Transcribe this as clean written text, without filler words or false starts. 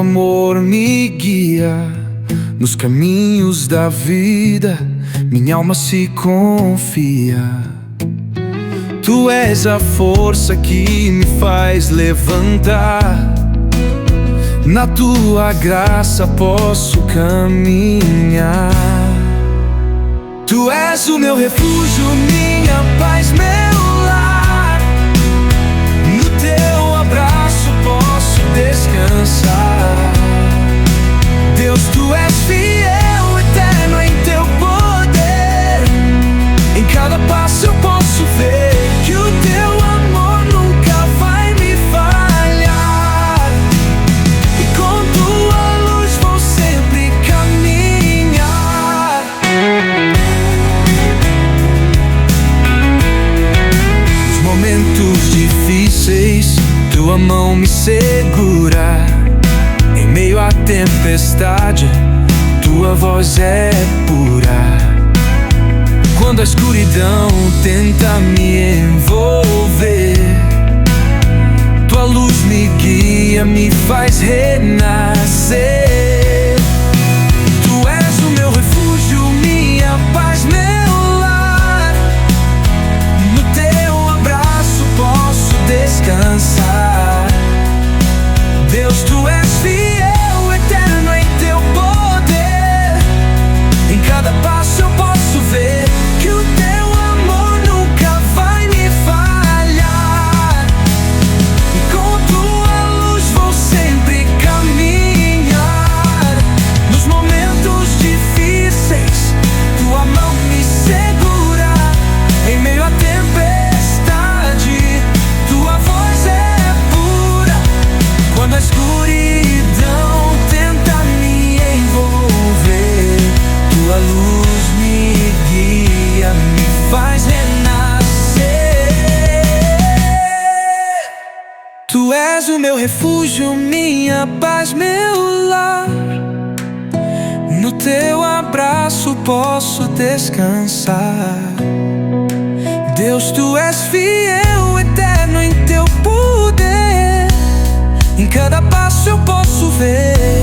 amor me guia nos caminhos da vida, minha alma se confia. Tu és a força que me faz levantar, na tua graça posso caminhar. Tu és o meu refúgio, minha paz, meu lar. No teu abraço posso descansar. Deus, tu és fiel, eterno em teu poder. Em cada passo eu posso ver que o teu amor nunca vai me falhar. E com tua luz vou sempre caminhar. Nos momentos difíceis, tua mão me segura. Em meio à tempestade, tua voz é pura. Quando a escuridão tenta me envolver, tua luz me guia, me faz renascer. Tu és o meu refúgio, minha paz, meu lar. No teu abraço posso descansar. Deus, tu és fiel, eterno em teu poder. Em cada passo eu posso ver que o teu amor nunca vai me falhar. E com tua luz vou sempre caminhar. Nos momentos difíceis, tua mão me segura. Em meio à tempestade, tua voz é pura. Quando a escuridão tenta me envolver, tua luz me guia, me faz renascer. Tu és o meu refúgio, minha paz, meu lar. No teu abraço posso descansar. Deus, tu és fiel, eterno em teu poder. Em cada passo eu posso ver